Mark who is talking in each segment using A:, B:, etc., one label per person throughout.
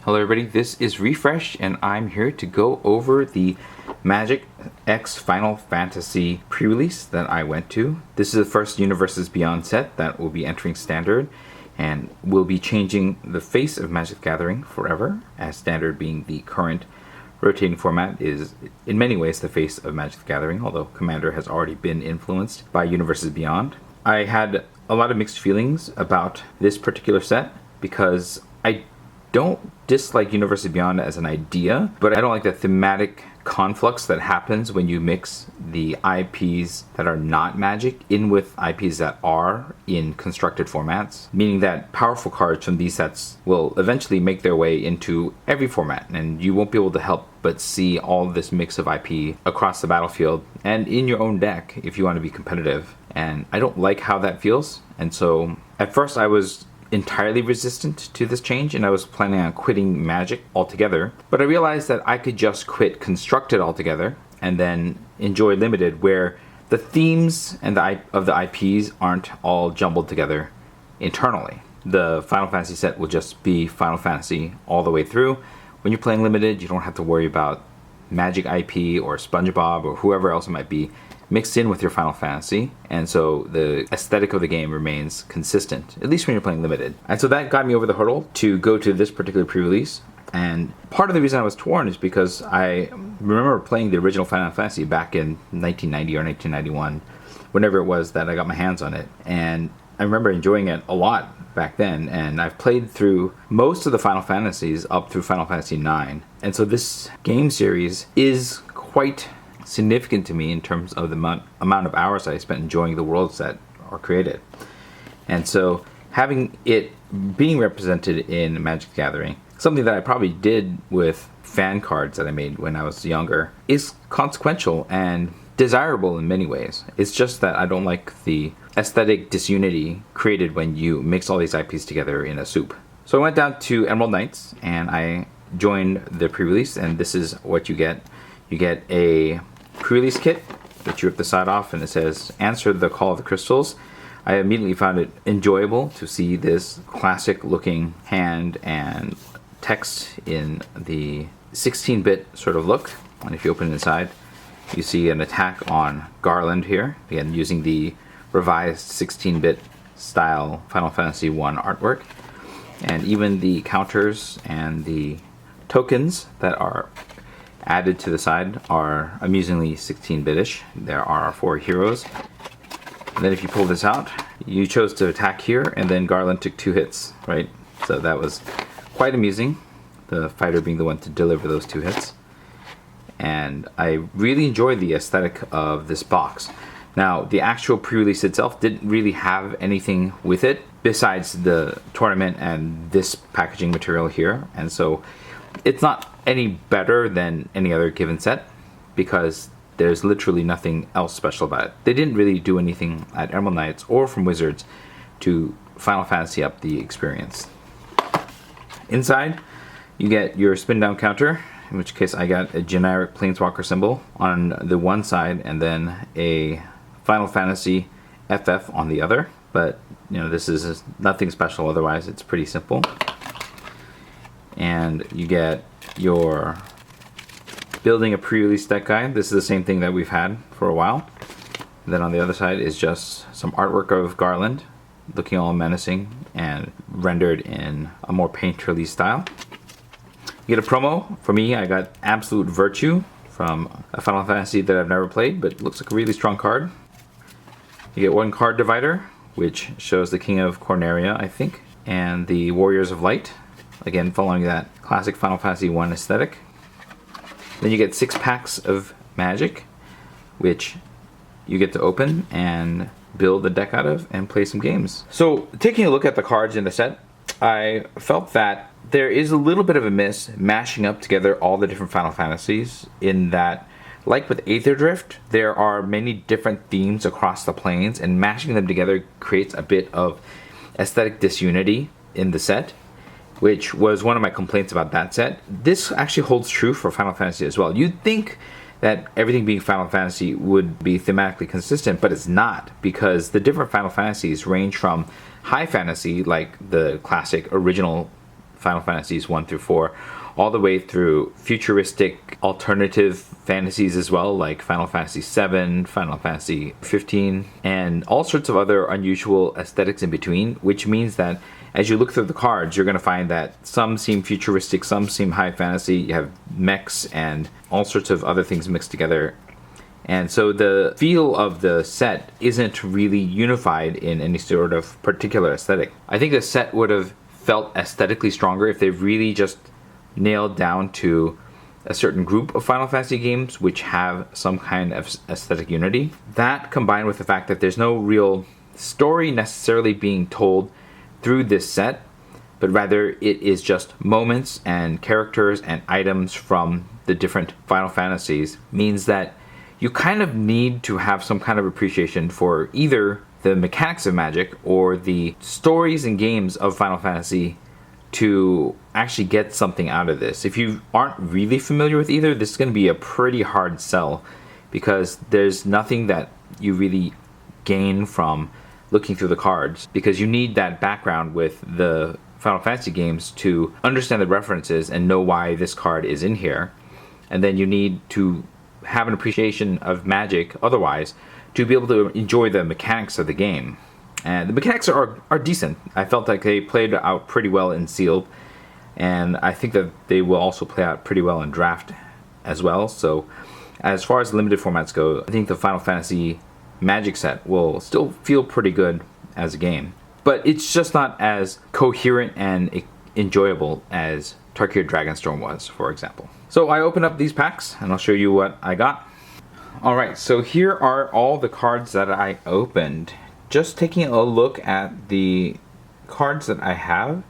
A: Hello everybody, this is Refresh and I'm here to go over the Magic X Final Fantasy pre-release that I went to. This is the first Universes Beyond set that will be entering Standard and will be changing the face of Magic the Gathering forever, as Standard being the current rotating format is in many ways the face of Magic the Gathering, although Commander has already been influenced by Universes Beyond. I had a lot of mixed feelings about this particular set because I don't dislike Universes Beyond as an idea, but I don't like the thematic conflux that happens when you mix the IPs that are not Magic in with IPs that are in constructed formats, meaning that powerful cards from these sets will eventually make their way into every format, and you won't be able to help but see all this mix of IP across the battlefield and in your own deck if you want to be competitive. And I don't like how that feels, and so at first I was entirely resistant to this change and I was planning on quitting Magic altogether, but I realized that I could just quit Constructed altogether and then enjoy Limited, where the themes and of the IPs aren't all jumbled together internally. The Final Fantasy set will just be Final Fantasy all the way through. When you're playing Limited, you don't have to worry about Magic IP or SpongeBob or whoever else it might be mixed in with your Final Fantasy, and so the aesthetic of the game remains consistent, at least when you're playing Limited. And so that got me over the hurdle to go to this particular pre-release, and part of the reason I was torn is because I remember playing the original Final Fantasy back in 1990 or 1991, whenever it was that I got my hands on it, and I remember enjoying it a lot back then, and I've played through most of the Final Fantasies up through Final Fantasy IX, and so this game series is quite significant to me in terms of the amount of hours I spent enjoying the worlds that are created. And so having it being represented in Magic the Gathering, something that I probably did with fan cards that I made when I was younger, is consequential and desirable in many ways. It's just that I don't like the aesthetic disunity created when you mix all these IPs together in a soup. So I went down to Emerald Knights and I joined the pre-release, and this is what you get. You get a pre-release kit that you rip the side off, and it says answer the call of the crystals. I immediately found it enjoyable to see this classic looking hand and text in the 16-bit sort of look. And if you open it inside, you see an attack on Garland here, again using the revised 16-bit style Final Fantasy I artwork, and even the counters and the tokens that are added to the side are amusingly 16-bit-ish. There are our 4 heroes. And then if you pull this out, you chose to attack here, and then Garland took 2 hits, right? So that was quite amusing, the fighter being the one to deliver those 2 hits. And I really enjoyed the aesthetic of this box. Now, the actual pre-release itself didn't really have anything with it besides the tournament and this packaging material here, and so it's not any better than any other given set because there's literally nothing else special about it. They didn't really do anything at Emerald Knights or from Wizards to Final Fantasy up the experience. Inside, you get your spin down counter, in which case I got a generic Planeswalker symbol on the one side and then a Final Fantasy FF on the other. But you know, this is nothing special otherwise. It's pretty simple. And you get your building a pre-release deck guide. This is the same thing that we've had for a while. And then on the other side is just some artwork of Garland looking all menacing and rendered in a more painterly style. You get a promo. For me, I got Absolute Virtue from a Final Fantasy that I've never played, but looks like a really strong card. You get 1 card divider, which shows the King of Corneria, I think, and the Warriors of Light. Again, following that classic Final Fantasy I aesthetic. Then you get 6 packs of Magic, which you get to open and build a deck out of and play some games. So, taking a look at the cards in the set, I felt that there is a little bit of a miss mashing up together all the different Final Fantasies, in that, like with Aether Drift, there are many different themes across the planes, and mashing them together creates a bit of aesthetic disunity in the set, which was one of my complaints about that set. This actually holds true for Final Fantasy as well. You'd think that everything being Final Fantasy would be thematically consistent, but it's not, because the different Final Fantasies range from high fantasy, like the classic original Final Fantasies 1 through 4, all the way through futuristic alternative fantasies as well, like Final Fantasy 7, Final Fantasy 15, and all sorts of other unusual aesthetics in between, which means that as you look through the cards, you're going to find that some seem futuristic, some seem high fantasy. You have mechs and all sorts of other things mixed together. And so the feel of the set isn't really unified in any sort of particular aesthetic. I think the set would have felt aesthetically stronger if they really just nailed down to a certain group of Final Fantasy games which have some kind of aesthetic unity. That combined with the fact that there's no real story necessarily being told through this set, but rather it is just moments and characters and items from the different Final Fantasies, means that you kind of need to have some kind of appreciation for either the mechanics of Magic or the stories and games of Final Fantasy to actually get something out of this. If you aren't really familiar with either, this is going to be a pretty hard sell, because there's nothing that you really gain from looking through the cards, because you need that background with the Final Fantasy games to understand the references and know why this card is in here. And then you need to have an appreciation of Magic otherwise to be able to enjoy the mechanics of the game. And the mechanics are decent. I felt like they played out pretty well in Sealed, and I think that they will also play out pretty well in Draft as well. So as far as limited formats go, I think the Final Fantasy Magic set will still feel pretty good as a game. But it's just not as coherent and enjoyable as Tarkir Dragonstorm was, for example. So I opened up these packs and I'll show you what I got. Alright, so here are all the cards that I opened. Just taking a look at the cards that I have,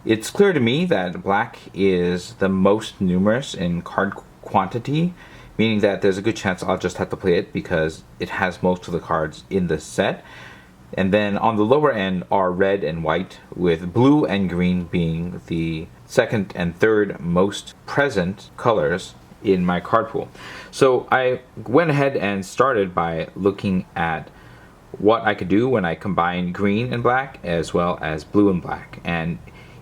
A: it's clear to me that black is the most numerous in card quantity, meaning that there's a good chance I'll just have to play it because it has most of the cards in the set. And then on the lower end are red and white, with blue and green being the second and third most present colors in my card pool. So I went ahead and started by looking at what I could do when I combine green and black as well as blue and black. And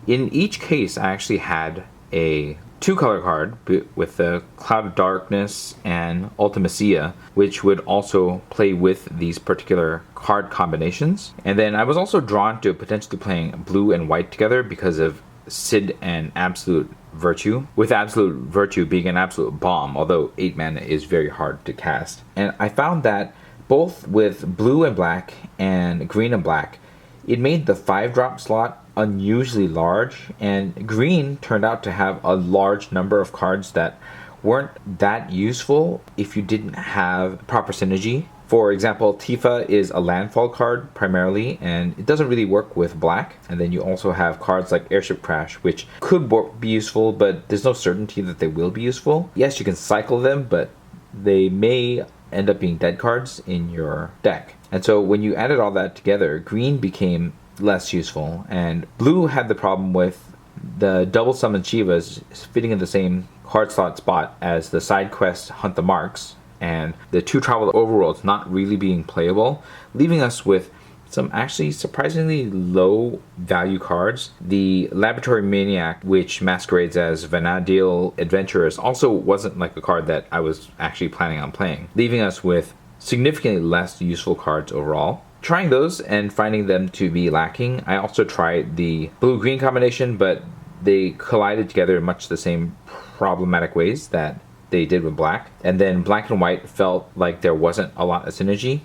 A: in each case I actually had a 2-color card with the Cloud of Darkness and Ultimacia, which would also play with these particular card combinations. And then I was also drawn to potentially playing blue and white together because of Sid and Absolute Virtue, with Absolute Virtue being an absolute bomb, although 8 mana is very hard to cast. And I found that both with blue and black and green and black, it made the 5-drop slot unusually large, and green turned out to have a large number of cards that weren't that useful if you didn't have proper synergy. For example, Tifa is a landfall card primarily, and it doesn't really work with black. And then you also have cards like Airship Crash, which could be useful, but there's no certainty that they will be useful. Yes, you can cycle them, but they may end up being dead cards in your deck. And so when you added all that together, green became less useful, and blue had the problem with the double summon Shivas fitting in the same card slot spot as the side quest Hunt the Marks, and the 2 travel overworlds not really being playable, leaving us with some actually surprisingly low value cards. The Laboratory Maniac, which masquerades as Vanadil Adventurers, also wasn't like a card that I was actually planning on playing, leaving us with significantly less useful cards overall. Trying those and finding them to be lacking, I also tried the blue-green combination, but they collided together in much the same problematic ways that they did with black. And then black and white felt like there wasn't a lot of synergy.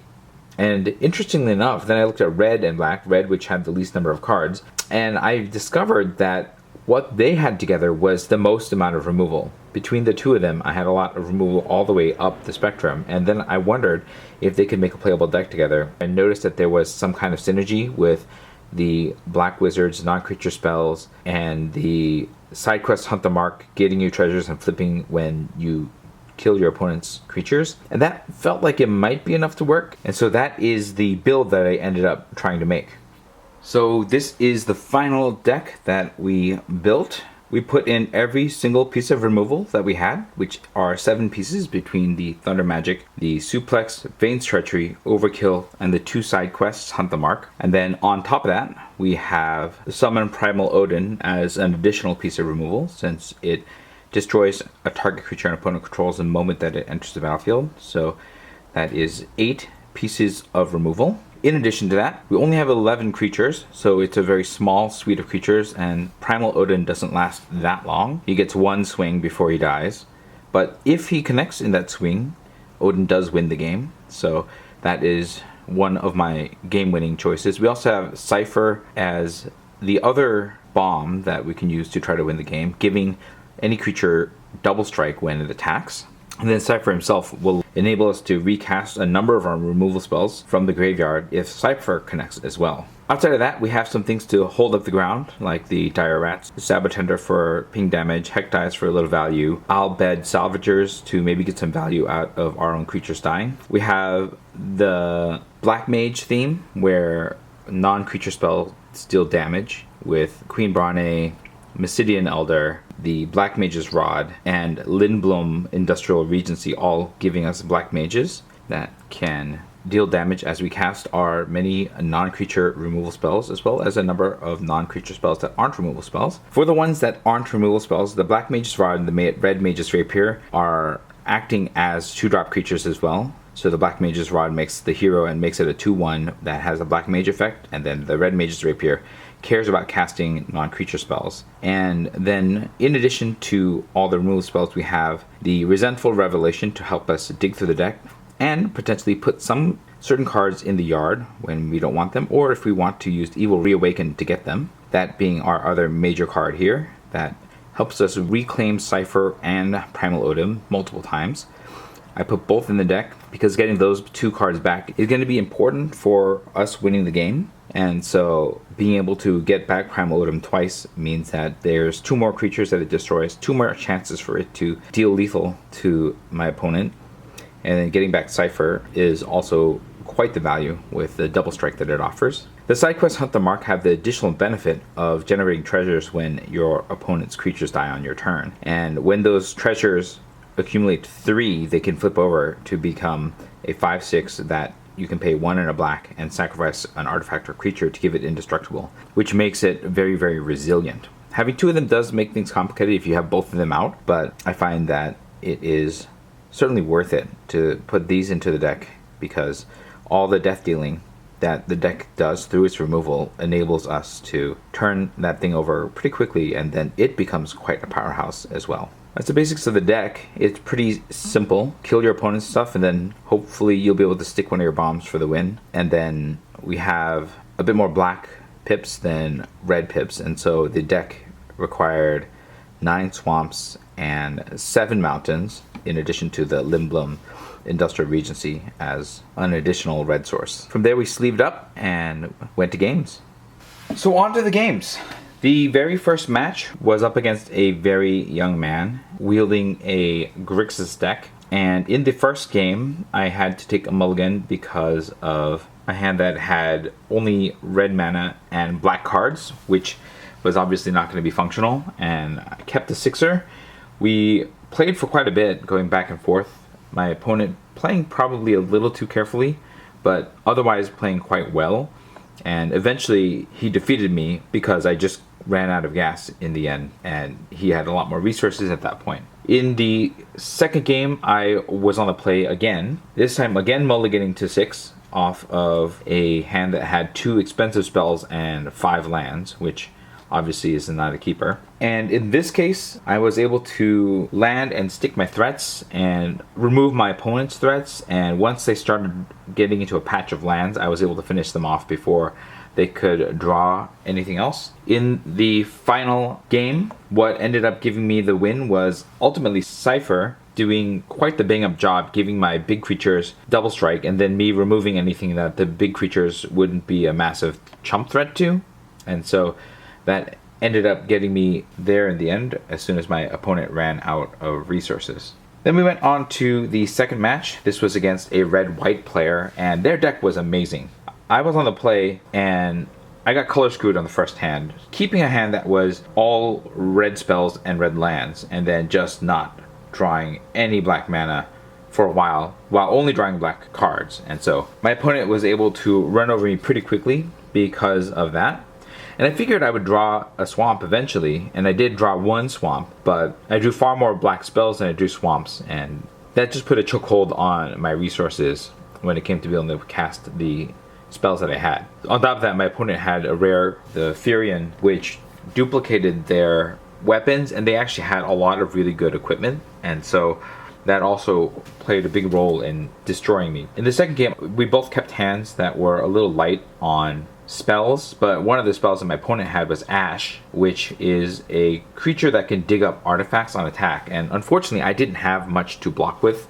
A: And interestingly enough, then I looked at red and black, red which had the least number of cards, and I discovered that what they had together was the most amount of removal. Between the two of them, I had a lot of removal all the way up the spectrum, and then I wondered if they could make a playable deck together. I noticed that there was some kind of synergy with the Black Wizard's non-creature spells and the side quest Hunt the Mark, getting you treasures and flipping when you kill your opponent's creatures, and that felt like it might be enough to work. And so that is the build that I ended up trying to make. So this is the final deck that we built. We put in every single piece of removal that we had, which are 7 pieces between the Thunder Magic, the Suplex, Vane's Treachery, Overkill, and the 2 side quests, Hunt the Mark. And then on top of that, we have the Summon Primal Odin as an additional piece of removal, since it destroys a target creature an opponent controls the moment that it enters the battlefield. So that is 8 pieces of removal. In addition to that, we only have 11 creatures, so it's a very small suite of creatures, and Primal Odin doesn't last that long. He gets 1 swing before he dies, but if he connects in that swing, Odin does win the game, so that is one of my game-winning choices. We also have Cypher as the other bomb that we can use to try to win the game, giving any creature double strike when it attacks. And then Cypher himself will enable us to recast a number of our removal spells from the graveyard if Cypher connects as well. Outside of that, we have some things to hold up the ground, like the Dire Rats, Sabotender for ping damage, Heck Dice for a little value, I'll bed Salvagers to maybe get some value out of our own creatures dying. We have the Black Mage theme, where non-creature spells deal damage, with Queen Brane, Mysidian Elder, the Black Mage's Rod, and Lindblom Industrial Regency, all giving us Black Mages that can deal damage as we cast our many non-creature removal spells, as well as a number of non-creature spells that aren't removal spells. For the ones that aren't removal spells, the Black Mage's Rod and the Red Mage's Rapier are acting as 2-drop creatures as well. So the Black Mage's Rod makes the hero and makes it a 2/1 that has a Black Mage effect, and then the Red Mage's Rapier cares about casting non-creature spells. And then in addition to all the removal spells, we have the Resentful Revelation to help us dig through the deck and potentially put some certain cards in the yard when we don't want them, or if we want to use Evil Reawaken to get them. That being our other major card here that helps us reclaim Cypher and Primal Odin multiple times. I put both in the deck because getting those 2 cards back is going to be important for us winning the game. And so being able to get back Primal Odin twice means that there's 2 more creatures that it destroys, 2 more chances for it to deal lethal to my opponent. And then getting back Cypher is also quite the value with the double strike that it offers. The side quests Hunt the Mark have the additional benefit of generating treasures when your opponent's creatures die on your turn. And when those treasures accumulate 3, they can flip over to become a 5/6 that you can pay 1 and a black and sacrifice an artifact or creature to give it indestructible, which makes it very, very resilient. Having 2 of them does make things complicated if you have both of them out, but I find that it is certainly worth it to put these into the deck because all the death dealing that the deck does through its removal enables us to turn that thing over pretty quickly, and then it becomes quite a powerhouse as well. That's the basics of the deck. It's pretty simple. Kill your opponent's stuff, and then hopefully you'll be able to stick one of your bombs for the win. And then we have a bit more black pips than red pips, and so the deck required 9 swamps and 7 mountains, in addition to the Lindblom Industrial Regency as an additional red source. From there we sleeved up and went to games. So on to the games. The very first match was up against a very young man wielding a Grixis deck, and in the first game I had to take a mulligan because of a hand that had only red mana and black cards, which was obviously not going to be functional, and I kept the 6er. We played for quite a bit, going back and forth. My opponent playing probably a little too carefully, but otherwise playing quite well. And eventually he defeated me because I just ran out of gas in the end, and he had a lot more resources at that point. In the second game, I was on the play again. This time again mulliganing to 6 off of a hand that had 2 expensive spells and 5 lands, which obviously is not a keeper. And in this case, I was able to land and stick my threats and remove my opponent's threats, and once they started getting into a patch of lands, I was able to finish them off before they could draw anything else. In the final game, what ended up giving me the win was ultimately Cypher doing quite the bang up job, giving my big creatures double strike, and then me removing anything that the big creatures wouldn't be a massive chump threat to. And so that ended up getting me there in the end as soon as my opponent ran out of resources. Then we went on to the second match. This was against a red-white player, and their deck was amazing. I was on the play, and I got color screwed on the first hand, keeping a hand that was all red spells and red lands, and then just not drawing any black mana for a while only drawing black cards. And so my opponent was able to run over me pretty quickly because of that. And I figured I would draw a swamp eventually, and I did draw one swamp, but I drew far more black spells than I drew swamps, and that just put a chokehold on my resources when it came to being able to cast the spells that I had. On top of that, my opponent had a rare, the Furion, which duplicated their weapons, and they actually had a lot of really good equipment, and so that also played a big role in destroying me. In the second game, we both kept hands that were a little light on spells, but one of the spells that my opponent had was Ash, which is a creature that can dig up artifacts on attack, and unfortunately I didn't have much to block with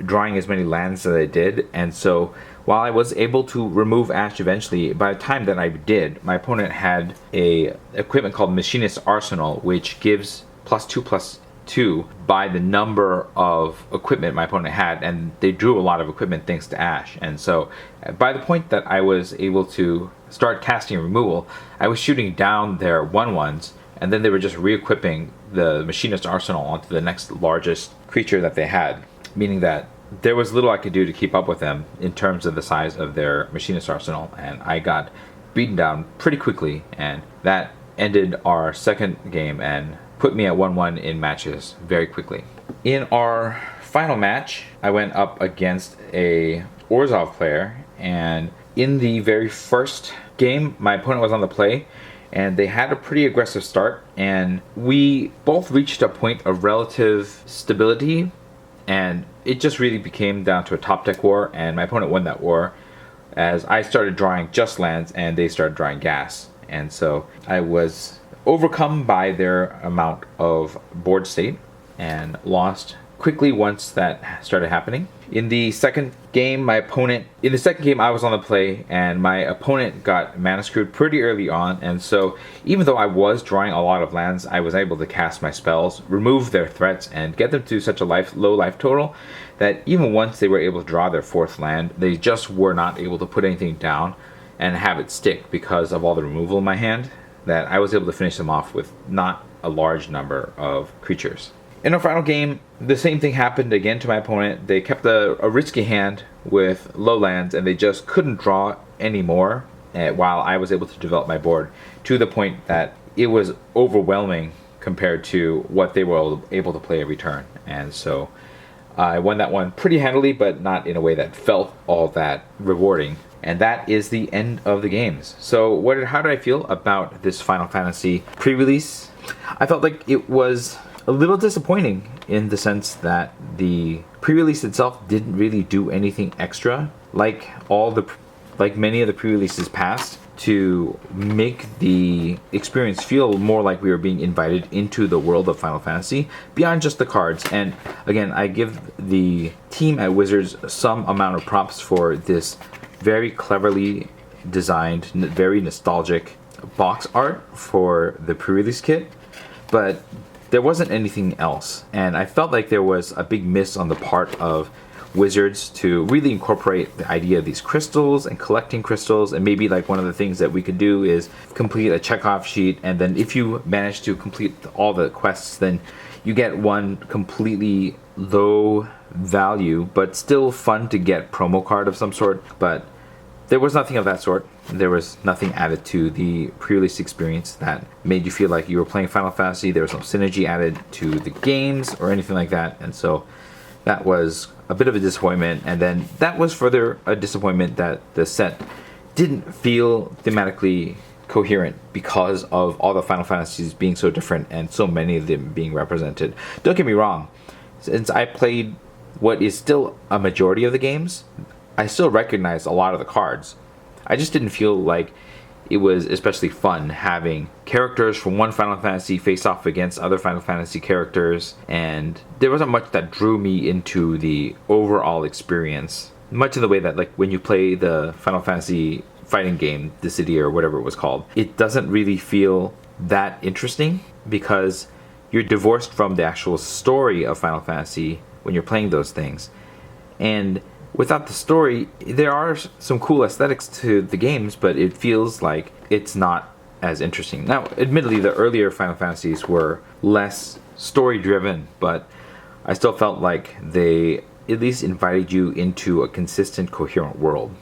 A: drawing as many lands as I did, and so while I was able to remove Ash eventually, by the time that I did, my opponent had a equipment called Machinist's Arsenal, which gives +2/+2 by the number of equipment my opponent had, and they drew a lot of equipment thanks to Ash. And so by the point that I was able to start casting removal, I was shooting down their 1/1s, and then they were just re-equipping the Machinist's Arsenal onto the next largest creature that they had, meaning that there was little I could do to keep up with them in terms of the size of their Machinist's Arsenal, and I got beaten down pretty quickly, and that ended our second game and put me at 1-1 in matches very quickly. In our final match, I went up against a Orzhov player, and in the very first game, my opponent was on the play, and they had a pretty aggressive start, and we both reached a point of relative stability, and it just really became down to a top deck war, and my opponent won that war as I started drawing just lands and they started drawing gas. And so I was overcome by their amount of board state and lost quickly once that started happening. In the second game, I was on the play, and my opponent got mana screwed pretty early on, and so even though I was drawing a lot of lands, I was able to cast my spells, remove their threats, and get them to such a low life total that even once they were able to draw their fourth land, they just were not able to put anything down and have it stick because of all the removal in my hand, that I was able to finish them off with not a large number of creatures. In our final game, the same thing happened again to my opponent. They kept a risky hand with low lands, and they just couldn't draw anymore while I was able to develop my board to the point that it was overwhelming compared to what they were able to play every turn. And so I won that one pretty handily, but not in a way that felt all that rewarding. And that is the end of the games. So how did I feel about this Final Fantasy pre-release? I felt like it was a little disappointing in the sense that the pre-release itself didn't really do anything extra, like many of the pre-releases past, to make the experience feel more like we were being invited into the world of Final Fantasy beyond just the cards. And again, I give the team at Wizards some amount of props for this very cleverly designed, very nostalgic box art for the pre-release kit, but there wasn't anything else, and I felt like there was a big miss on the part of Wizards to really incorporate the idea of these crystals and collecting crystals. And maybe like one of the things that we could do is complete a checkoff sheet, and then if you manage to complete all the quests, then you get one completely low value but still fun to get promo card of some sort. But there was nothing of that sort. There was nothing added to the pre-release experience that made you feel like you were playing Final Fantasy. There was no synergy added to the games or anything like that. And so that was a bit of a disappointment. And then that was further a disappointment that the set didn't feel thematically coherent because of all the Final Fantasies being so different and so many of them being represented. Don't get me wrong. Since I played what is still a majority of the games, I still recognize a lot of the cards. I just didn't feel like it was especially fun having characters from one Final Fantasy face off against other Final Fantasy characters, and there wasn't much that drew me into the overall experience. Much in the way that like when you play the Final Fantasy fighting game, The City or whatever it was called, it doesn't really feel that interesting because you're divorced from the actual story of Final Fantasy when you're playing those things. And without the story, there are some cool aesthetics to the games, but it feels like it's not as interesting. Now, admittedly, the earlier Final Fantasies were less story driven, but I still felt like they at least invited you into a consistent, coherent world.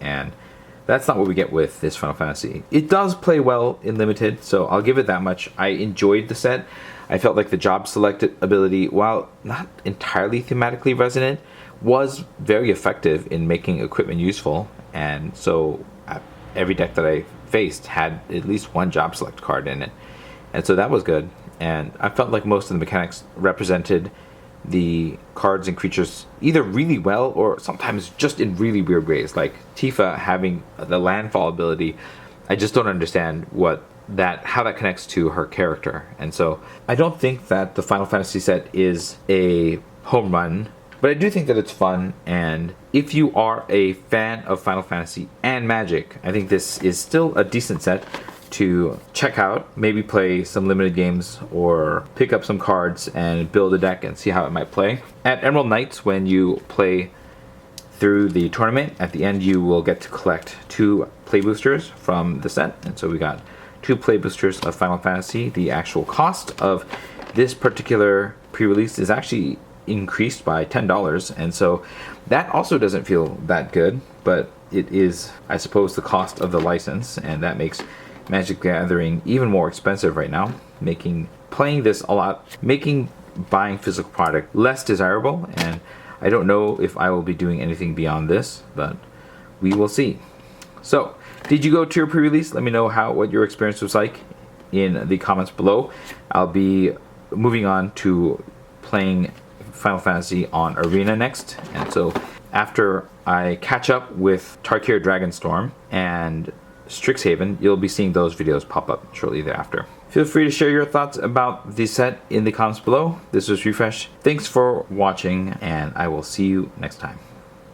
A: And that's not what we get with this Final Fantasy. It does play well in limited, so I'll give it that much. I enjoyed the set. I felt like the job select ability, while not entirely thematically resonant, was very effective in making equipment useful. And so every deck that I faced had at least one job select card in it. And so that was good. And I felt like most of the mechanics represented the cards and creatures either really well or sometimes just in really weird ways. Like Tifa having the landfall ability, I just don't understand how that connects to her character. And so I don't think that the Final Fantasy set is a home run, but I do think that it's fun. And if you are a fan of Final Fantasy and Magic, I think this is still a decent set to check out. Maybe play some limited games or pick up some cards and build a deck and see how it might play. At Emerald Knights, when you play through the tournament, at the end you will get to collect 2 play boosters from the set. And so we got 2 play boosters of Final Fantasy. The actual cost of this particular pre-release is actually increased by $10, and so that also doesn't feel that good, but it is, I suppose, the cost of the license, and that makes Magic the Gathering even more expensive right now, making playing this making buying physical product less desirable. And I don't know if I will be doing anything beyond this, but we will see. So, did you go to your pre-release? Let me know what your experience was like in the comments below. I'll be moving on to playing Final Fantasy on Arena next, and so after I catch up with Tarkir Dragonstorm and Strixhaven, you'll be seeing those videos pop up shortly thereafter. Feel free to share your thoughts about the set in the comments below. This was Refresh. Thanks for watching, and I will see you next time.